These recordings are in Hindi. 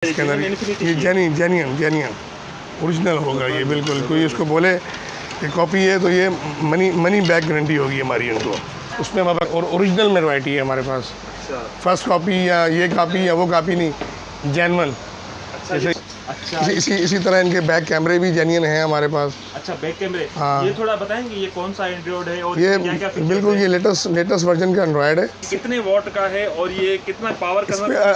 इसके अंदर ये जेन्युइन ओरिजिनल होगा ये, बिल्कुल। कोई इसको बोले कि कॉपी है तो ये मनी बैक गारंटी होगी हमारी उनको। उसमें हमारे पास ओरिजिनल में वैरायटी है हमारे पास। फर्स्ट कॉपी या ये कॉपी या वो कॉपी नहीं, जेन्युइन। जैसे इसी तरह इनके बैक कैमरे भी जेन्युइन हैं हमारे पास। अच्छा, बैक कैमरे। हाँ, ये थोड़ा बताएंगे ये कौन सा एंड्रॉइड है और ये क्या क्या बिल्कुल ये लेटेस्ट वर्जन का एंड्रॉयड है। कितने वॉट का है और ये कितना पावर इसमें करना?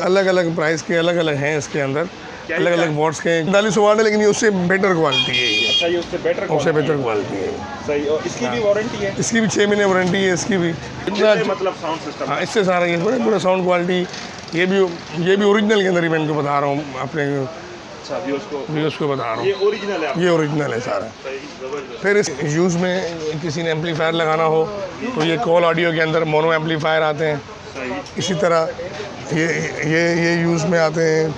अलग अलग प्राइस के अलग अलग हैं इसके अंदर, अलग अलग वॉट्स के 45 वाट है, लेकिन ये उससे बेटर क्वालिटी है ये। अच्छा, ये उससे बेटर क्वालिटी है। सही। और इसकी भी वारंटी है? इसकी भी 6 महीने वारंटी है इसकी भी। मतलब साउंड सिस्टम। हाँ, इससे सारा ये पूरा साउंड क्वालिटी ये भी ओरिजिनल के अंदर ही मैं इनको बता रहा हूँ अपने व्यूअर्स को बता रहा हूँ। ये ओरिजिनल है? ये ओरिजिनल है सारा। फिर इस यूज़ में किसी ने एम्पलीफायर लगाना हो तो ये कॉल ऑडियो के अंदर मोनो एम्पलीफायर आते हैं। इसी तरह ये यूज़ में आते हैं,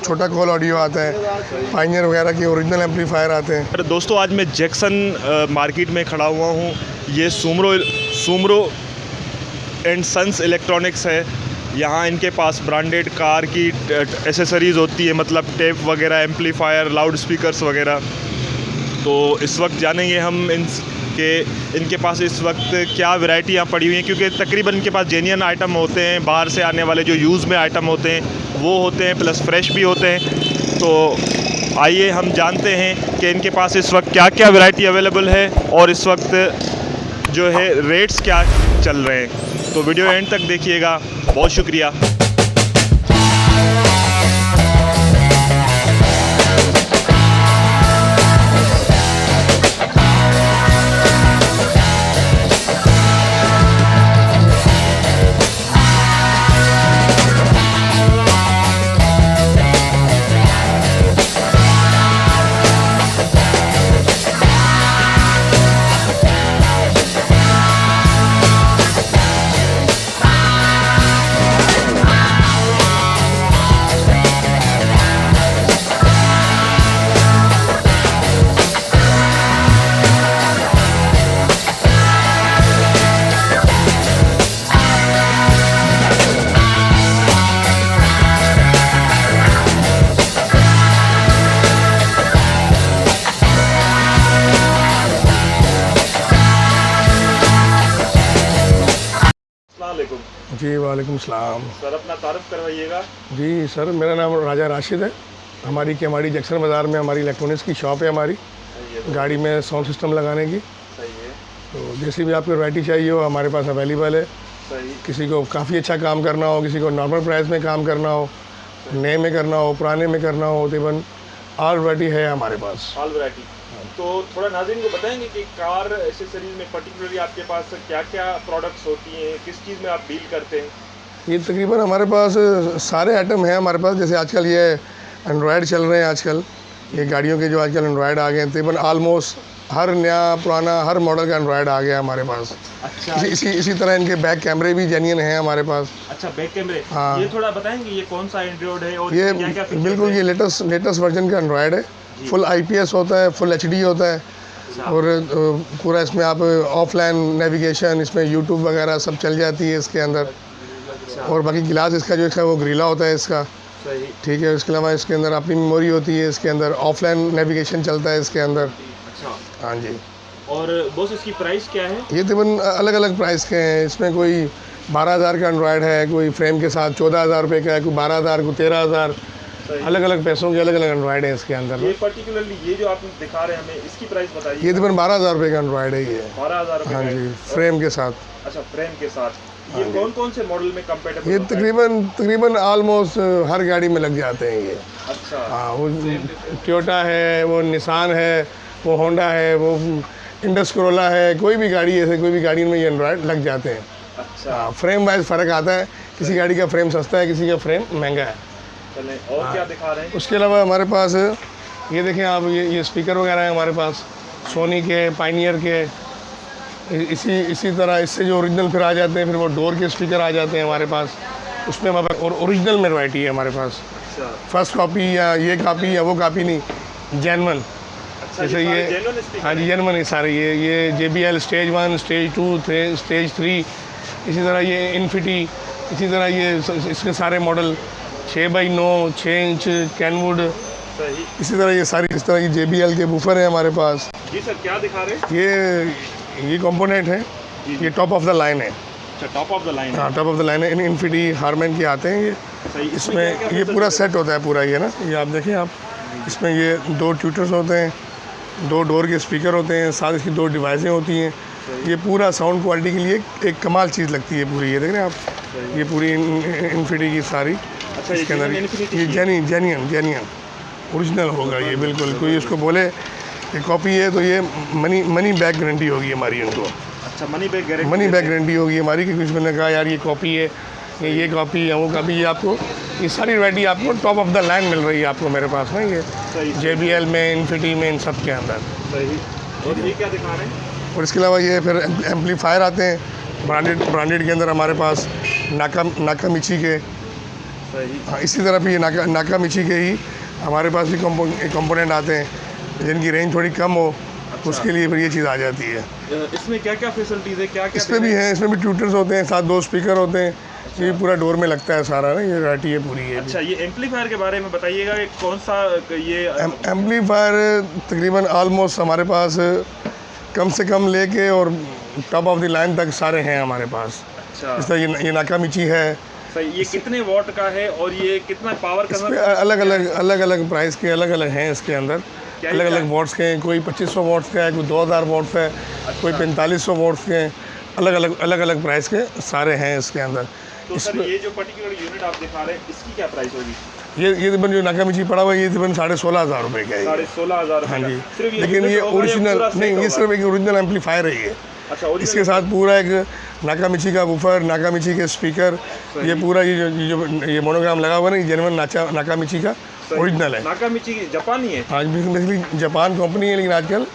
छोटा कॉल ऑडियो आता है। पायनियर वगैरह के ओरिजिनल एम्पलीफायर आते हैं। दोस्तों, आज मैं जैक्सन मार्केट में खड़ा हुआ हूँ। ये सुमरो एंड सन्स इलेक्ट्रॉनिक्स है। यहाँ इनके पास ब्रांडेड कार की एसेसरीज़ होती है, मतलब टेप वगैरह, एम्पलीफायर, लाउड स्पीकर्स वगैरह। तो इस वक्त जानेंगे हम इनके पास इस वक्त क्या वैरायटियाँ पड़ी हुई हैं, क्योंकि तकरीबन इनके पास जेन्युइन आइटम होते हैं। बाहर से आने वाले जो यूज़ में आइटम होते हैं वो होते हैं, प्लस फ्रेश भी होते हैं। तो आइए हम जानते हैं कि इनके पास इस वक्त क्या क्या वैरायटी अवेलेबल है और इस वक्त जो है रेट्स क्या चल रहे हैं। तो वीडियो एंड तक देखिएगा। बहुत शुक्रिया। जी, वालेकुम सलाम। सर, अपना तारुफ करवाइएगा। जी सर, मेरा नाम राजा राशिद है। हमारी जैक्सन बाज़ार में हमारी इलेक्ट्रॉनिक्स की शॉप है हमारी, गाड़ी में साउंड सिस्टम लगाने की। सही है। तो जैसी भी आपको वैरायटी चाहिए हो हमारे पास अवेलेबल है। सही। किसी को काफ़ी अच्छा काम करना हो, किसी को नॉर्मल प्राइस में काम करना हो, नए में करना हो, पुराने में करना हो, तकरीबन ऑल वैरायटी है हमारे पास। All variety. तो थोड़ा नाज़रीन को बताएंगे कि कार एसेसरीज में पर्टिकुलरली आपके पास क्या क्या प्रोडक्ट्स होती हैं, किस चीज़ में आप डील करते हैं? ये तकरीबन हमारे पास सारे आइटम हैं हमारे पास। जैसे आजकल ये एंड्रॉयड चल रहे हैं, आजकल ये गाड़ियों के जो आजकल एंड्रॉयड आ गए हैं, तकरीबन ऑलमोस्ट हर नया पुराना हर मॉडल का एंड्रॉयड आ गया हमारे पास। अच्छा। इसी तरह इनके बैक कैमरे भी जेन्युइन हैं हमारे पास। अच्छा, बैक कैमरे। हाँ, ये थोड़ा बताएंगे ये कौन सा एंड्रॉयड है और ये क्या क्या बिल्कुल ये लेटेस्ट वर्जन का एंड्रॉयड है। फुल IPS होता है, फुल HD होता है, और पूरा इसमें आप ऑफलाइन नेविगेशन, इसमें यूट्यूब वगैरह सब चल जाती है इसके अंदर। और बाकी गिलास इसका जो है वो ग्रिला होता है इसका। सही। ठीक है। इसके अलावा इसके अंदर अपनी मेमोरी होती है, इसके अंदर ऑफलाइन नेविगेशन चलता है इसके अंदर। अच्छा। हाँ जी। और बॉस, इसकी प्राइस क्या है? ये तकरीबन अलग अलग प्राइस के हैं। इसमें कोई 12,000 का एंड्रॉयड है, कोई फ्रेम के साथ 14,000 रुपये का है, कोई 12,000, कोई 13,000। अलग अलग पैसों के अलग अलग एंड्रॉयड है इसके अंदर। ये पर्टिकुलरली ये जो आप दिखा रहे हैं हमें, इसकी प्राइस बताइए। ये तकरीबन 12,000 रुपये का एंड्रॉयड है ये। 12,000 रुपये? हाँ जी, फ्रेम के साथ। अच्छा, फ्रेम के साथ। ये कौन कौन से मॉडल में कंपेटेबल? ये तकरीबन ऑलमोस्ट हर गाड़ी में लग जाते हैं ये। अच्छा। हाँ, वो टोयोटा है, वो निसान है, वो होंडा है, वो इंडस कोरोला है, कोई भी गाड़ी ऐसे कोई भी गाड़ी में ये एंड्रॉयड लग जाते हैं। अच्छा। हाँ, फ्रेम वाइज फ़र्क आता है। किसी गाड़ी का फ्रेम सस्ता है, किसी का फ्रेम महंगा है। चलें, और क्या दिखा रहे हैं? उसके अलावा हमारे पास ये देखें आप, ये स्पीकर वगैरह हैं हमारे पास, सोनी के, पायनियर के। इसी तरह इससे जो ओरिजिनल फिर आ जाते हैं, फिर वो डोर के स्पीकर आ जाते हैं हमारे पास। उसमें हमारे पास ओरिजिनल में वैरायटी है हमारे पास। अच्छा। फर्स्ट कॉपी या ये कॉपी या वो कॉपी नहीं, जेन्युइन। जैसे ये हाँ जी, जेन्युइन है सारे। ये JBL स्टेज 1, स्टेज 2, स्टेज 3। इसी तरह ये इन्फिटी, इसी तरह ये इसके सारे मॉडल 6x9 6 इंच कैनवुड। सही। इसी तरह ये सारी इस तरह की JBL के बूफर है हमारे पास। जी सर, क्या दिखा रहे हैं? ये कंपोनेंट है, ये टॉप ऑफ द लाइन है। अच्छा, टॉप ऑफ द लाइन हाँ, टॉप ऑफ द लाइन है। इन्फिनिटी हारमैन के आते हैं ये। सही। इसमें ये पूरा सेट होता है पूरा, ये ना, ये आप देखें आप, इसमें ये 2 ट्यूटर्स होते हैं, 2 डोर के स्पीकर होते हैं, साथ इसकी 2 डिवाइसें होती हैं। ये पूरा साउंड क्वालिटी के लिए एक कमाल चीज़ लगती है पूरी। ये देख रहे हैं आप, ये पूरी इन्फिनिटी की सारी। अच्छा, इसके अंदर ये जेन्युइन ओरिजिनल होगा ये, बिल्कुल। कोई इसको बोले कि कॉपी है तो ये मनी बैक गारंटी होगी हमारी उनको। अच्छा, money back guarantee. Money back guarantee होगी हमारी, क्योंकि उसमें कहा यार ये कॉपी है, ये कॉपी है, वो कॉपी। ये आपको ये सारी वैरायटी आपको टॉप ऑफ द लाइन मिल रही है आपको मेरे पास ना, ये JBL में, इन्फिनिटी में, इन सब के अंदर। सही। और ये क्या दिखा रहे हैं? और इसके अलावा ये फिर एम्पलीफायर आते हैं ब्रांडेड के अंदर हमारे पास, नाकामिची के। सही। हाँ, इसी तरह भी ये नाकामिची के ही हमारे पास भी कंपोनेंट आते हैं जिनकी रेंज थोड़ी कम हो। अच्छा। उसके लिए फिर ये चीज़ आ जाती है। इसमें क्या क्या फैसिलिटीज़ है, क्या क्या इसमें भी है? इसमें भी ट्यूटर्स होते हैं, साथ 2 स्पीकर होते हैं। ये पूरा डोर में लगता है सारा ना, ये वैरायटी है पूरी है। अच्छा, ये एम्पलीफायर के बारे में बताइएगा, कौन सा ये एम्पलीफायर तकरीबन ऑलमोस्ट हमारे पास कम से कम लेके और टॉप ऑफ द लाइन तक सारे हैं हमारे पास। अच्छा। इस तरह ये नाकामिची है। सही। ये कितने वॉट का है और ये कितना पावर का? अलग अलग प्राइस के अलग अलग हैं इसके अंदर, अलग अलग वॉट्स के हैं। कोई 2500 वॉट्स का है, कोई 2000 वॉट्स है। अच्छा। कोई 4500 वॉट्स के हैं। अलग अलग प्राइस के सारे हैं इसके अंदर। तो सर, ये जो पर्टिकुलर यूनिट आप दिखा रहे हैं, इसकी क्या प्राइस होगी? ये तकरीबन जो नाकामिची पड़ा हुआ है, ये तकरीबन 16,500 रुपये का है। 16,500। हाँ जी। लेकिन ये ओरिजिनल नहीं, ये सिर्फ एक ओरिजिनल एम्पलीफायर है ये। अच्छा। इसके साथ पूरा एक नाकामिची का वूफर, नाकामिची के स्पीकर, ये पूरा ये मोनोग्राम लगा हुआ है ना, ये जेन्युइन नाकामिची का ओरिजिनल है। नाकामिची जापानी है? आज बेसिकली जापान कंपनी है, लेकिन आजकल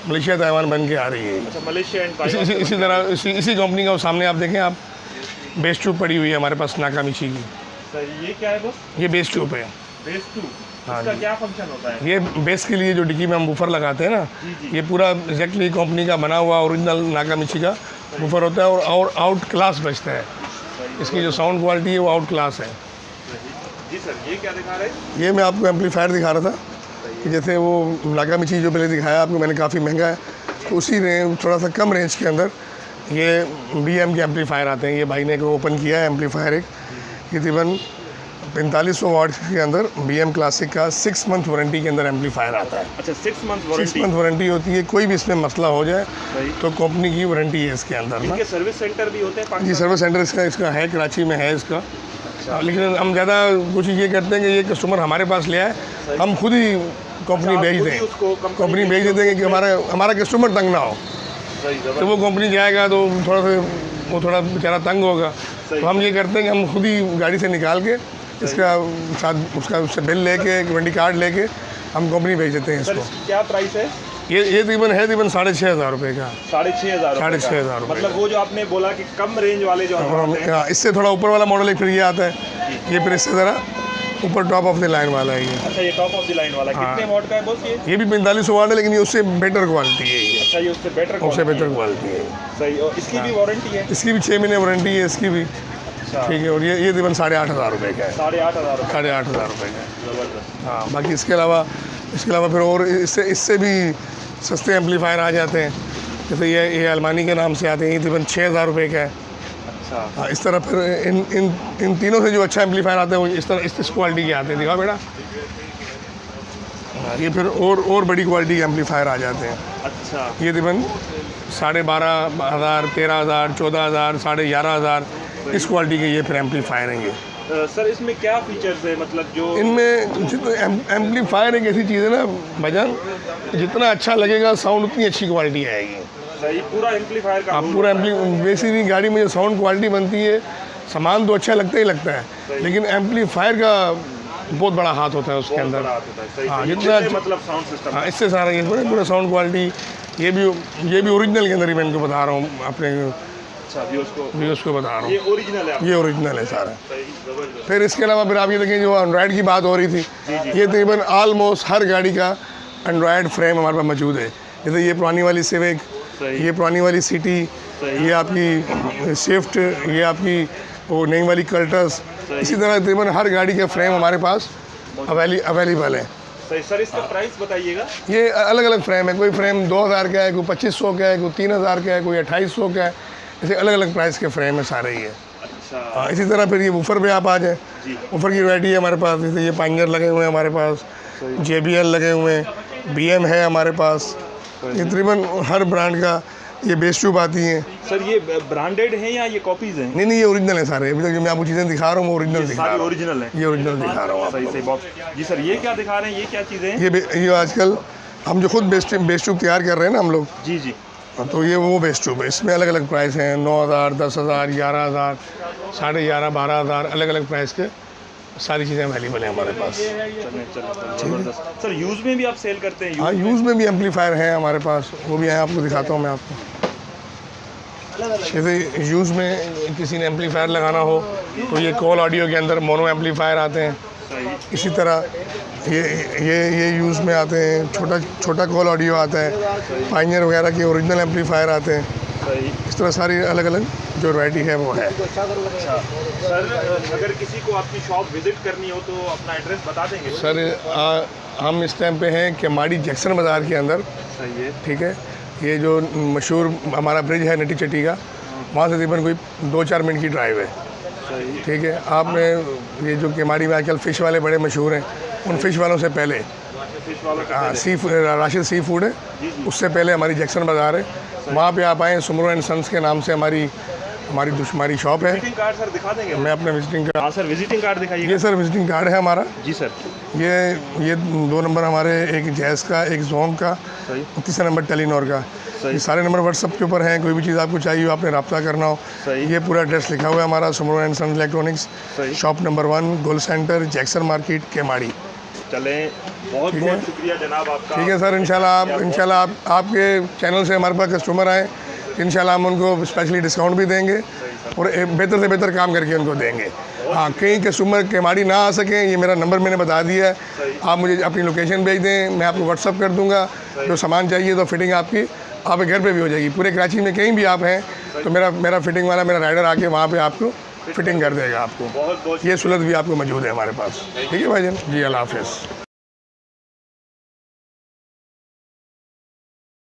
मलेशिया ताइवान बन के आ रही है। अच्छा, मलेशिया एंड ताइवान। इसी तरह इसी कंपनी का सामने आप देखें, आप बेस ट्यूब पड़ी हुई है हमारे पास नाकामिची की। सर, ये क्या है बस? ये बेस ट्यूब है। Base tube? हाँ इसका जी। क्या फंक्शन होता है? ये बेस के लिए जो डिक्की में हम वूफर लगाते हैं ना, ये पूरा एग्जैक्टली कंपनी का बना हुआ ओरिजिनल नाकामिची का वूफर होता है, और आउट क्लास बजता है। इसकी जो साउंड क्वालिटी है वो आउट क्लास है। जी सर, ये क्या दिखा रहे हैं? ये मैं आपको एम्पलीफायर दिखा रहा था कि जैसे वो नाकामिची जो पहले दिखाया आपको मैंने, काफ़ी महंगा है, तो उसी रेंज, थोड़ा सा कम रेंज के अंदर ये BM के एम्पलीफायर आते हैं। ये भाई ने ओपन किया है एम्पलीफायर एक, ये तकरीबन 4500 वाट के अंदर BM क्लासिक का 6 मंथ वारंटी के अंदर एम्पलीफायर आता है। अच्छा, 6 मंथ 6 मंथ वारंटी होती है। कोई भी इसमें मसला हो जाए सही। तो कंपनी की वारंटी है इसके अंदर ना। इनके सर्विस सेंटर भी होते हैं? जी, सर्विस सेंटर इसका है, कराची में है इसका। लेकिन हम ज़्यादा कोशिश ये करते हैं कि ये कस्टमर हमारे पास ले आए, हम खुद ही कंपनी भेज दें, कंपनी भेज देते हैं कि हमारा कस्टमर तंग ना हो। तो वो कंपनी जाएगा तो वो थोड़ा बेचारा तंग होगा, तो हम ये करते हैं कि हम खुद ही गाड़ी से निकाल के इसका साथ उससे बिल लेके, वारंटी कार्ड लेके हम कंपनी भेज देते हैं इसको। क्या प्राइस है? ये तकरीबन है 6,500 रुपये का। 6,500? 6,500 रुपये। मतलब वो जो आपने बोला कि कम रेंज वाले जो हाँ, इससे थोड़ा ऊपर वाला मॉडल है, फिर ये आता है, ये फिर इससे ज़रा ऊपर टॉप ऑफ द लाइन वाला है ये। अच्छा, ये टॉप ऑफ द लाइन वाला कितने वॉट का है बॉस? ये भी 4500 वाट है, लेकिन ये उससे बेटर क्वालिटी है ये। अच्छा, ये उससे बेटर क्वालिटी है। सही। और इसकी भी वारंटी है? इसकी भी 6 महीने वारंटी है इसकी भी। ठीक है। और ये तकरीबन 8,500 रुपये का है। 8,500? 8,500 रुपये का है। ज़बरदस्त। हाँ, बाकी इसके अलावा फिर और इससे भी सस्ते एम्पलीफायर आ जाते हैं। जैसे ये अलमानी के नाम से आते हैं, ये तकरीबन 6,000 रुपये का है। अच्छा। हाँ, इस तरह फिर इन तीनों से जो अच्छा एम्पलीफायर आते हैं वो इस तरह इस क्वालिटी के आते हैं। दिखाओ बेटा। ये फिर और बड़ी क्वालिटी के एम्पलीफायर आ जाते हैं। अच्छा। ये तकरीबन 12,500, 13,000, 14,000, 11,500 इस क्वालिटी के ये फिर एम्पलीफायर हैं ये। सर, इसमें क्या फीचर्स है, मतलब जो इनमें एम्पलीफायर एक ऐसी चीज़ है ना भजन, जितना अच्छा लगेगा साउंड उतनी अच्छी क्वालिटी आएगी। सही। पूरा एम्पलीफायर का पूरा बेसिकली गाड़ी में जो साउंड क्वालिटी बनती है, सामान तो अच्छा लगता ही लगता है, लेकिन एम्पलीफायर का बहुत बड़ा हाथ होता है उसके अंदर। हाँ, जितना मतलब साउंड सिस्टम। हाँ, इससे सारा ये पूरा साउंड क्वालिटी, ये भी ओरिजिनल के अंदर ही मैं इनको बता रहा हूँ अपने व्यूअर्स को बता रहा हूँ। ये ओरिजिनल है? ये ओरिजिनल है सारा। फिर इसके अलावा फिर आप ये देखें, जो एंड्रॉयड की बात हो रही थी, ये तकरीबन ऑलमोस्ट हर गाड़ी का एंड्रॉयड फ्रेम हमारे पास मौजूद है। जैसे ये पुरानी वाली सिविक, ये पुरानी वाली सिटी, ये आपकी स्विफ्ट, ये आपकी वो नई वाली कर्टस, इसी तरह तकरीबन हर गाड़ी के फ्रेम हमारे पास अवेलेबल है। सही सर, इसका प्राइस बताइएगा। ये अलग अलग फ्रेम है, कोई फ्रेम 2000 का है, कोई 2500 का है, कोई 3000 का है, कोई 2800 का है, ऐसे अलग अलग प्राइस के फ्रेम है सारे ये। अच्छा। इसी तरह फिर ये वूफर पे आप आ जाए, वूफर की वैरायटी है हमारे पास। जैसे ये पाइनियर लगे हुए हैं हमारे पास, JBL लगे हुए हैं, BM है हमारे पास। ये तकरीबन हर ब्रांड का ये बेस ट्यूब आती हैं। सर ये ब्रांडेड है या ये कॉपीज हैं? नहीं, ये ओरिजिनल है सारे। अभी तक जो मैं आपको चीज़ें दिखा रहा हूँ वो ओरिजिनल दिखा रहा हूँ। ओरिजिनल है, ये ओरिजिनल दिखा रहा हूँ सही सही बॉक्स। जी सर, ये क्या दिखा रहे हैं, ये क्या चीज़ें हैं? ये आजकल हम जो खुद बेस ट्यूब तैयार कर रहे हैं ना हम लोग, जी जी। तो ये वो बेस ट्यूब है। इसमें अलग अलग प्राइस हैं, 9000, 10000, 11000, 11,500, 12,000, अलग अलग प्राइस के सारी चीज़ें अवेलेबल हैं हमारे पास। जबरदस्त। सर यूज़ में भी आप सेल करते हैं? हाँ, यूज़ में भी एम्पलीफायर हैं हमारे पास, वो भी हैं, आपको दिखाता हूँ मैं आपको। जैसे यूज़ में किसी ने एम्पलीफायर लगाना हो तो ये कॉल ऑडियो के अंदर मोनो एम्पलीफायर आते हैं। इसी तरह ये यूज़ में आते हैं, छोटा कॉल ऑडियो आता है, पाइनियर वगैरह के ओरिजिनल एम्पलीफायर आते हैं। इस तरह सारी अलग अलग जो वैरायटी है वो है। अच्छा सर, अगर किसी को आपकी शॉप विजिट करनी हो तो अपना एड्रेस बता देंगे? सर हम इस टाइम पे हैं केमाड़ी जैक्सन बाज़ार के अंदर। सही है। ठीक है, ये जो मशहूर हमारा ब्रिज है नटी चट्टी का, वहाँ से तकरीबन कोई 2-4 मिनट की ड्राइव है। सही। ठीक है, आपने ये जो केमाड़ी में आजकल फ़िश वाले बड़े मशहूर हैं, उन फ़िश वालों से पहले राशिद सी फूड है, उससे पहले हमारी जैक्सन बाज़ार है। वहाँ पे आप आएँ, सुमरो एंड सन्स के नाम से हमारी शॉप है। विजिटिंग कार्ड सर दिखा देंगे? मैं अपना विजिटिंग कार्ड। हाँ सर, विजिटिंग कार्ड दिखाइए। ये सर विजिटिंग कार्ड है हमारा। जी सर। ये 2 नंबर हमारे, एक जैज़ का, एक जोंग का, सही। और तीसरा नंबर टेलीनॉर का। ये सारे नंबर व्हाट्सअप के ऊपर हैं। कोई भी चीज़ आपको चाहिए हो, आपने रब्ता करना हो, सही। ये पूरा एड्रेस लिखा हुआ है हमारा, सुमरो एंड सन्स इलेक्ट्रॉनिक्स, सही। शॉप नंबर 1, गोल सेंटर, जैक्सन मार्केट, केमाड़ी। चलें, बहुत बहुत शुक्रिया जनाब आपका। ठीक है सर, इंशाल्लाह आप आपके चैनल से हमारे पास कस्टमर आए, इंशाल्लाह हम उनको स्पेशली डिस्काउंट भी देंगे और बेहतर से बेहतर काम करके उनको देंगे। हाँ, कई कस्टमर केमाड़ी ना आ सकें, ये मेरा नंबर मैंने बता दिया है, आप मुझे अपनी लोकेशन भेज दें, मैं आपको व्हाट्सअप कर दूँगा। जो सामान चाहिए तो फिटिंग आपकी आपके घर पे भी हो जाएगी। पूरे कराची में कहीं भी आप हैं तो मेरा फिटिंग वाला, मेरा राइडर आके वहाँ पे आपको फिटिंग कर देगा आपको। ये सहूलत भी आपको मौजूद है हमारे पास। ठीक है भाईजान जी, अल्लाह हाफ़िज़।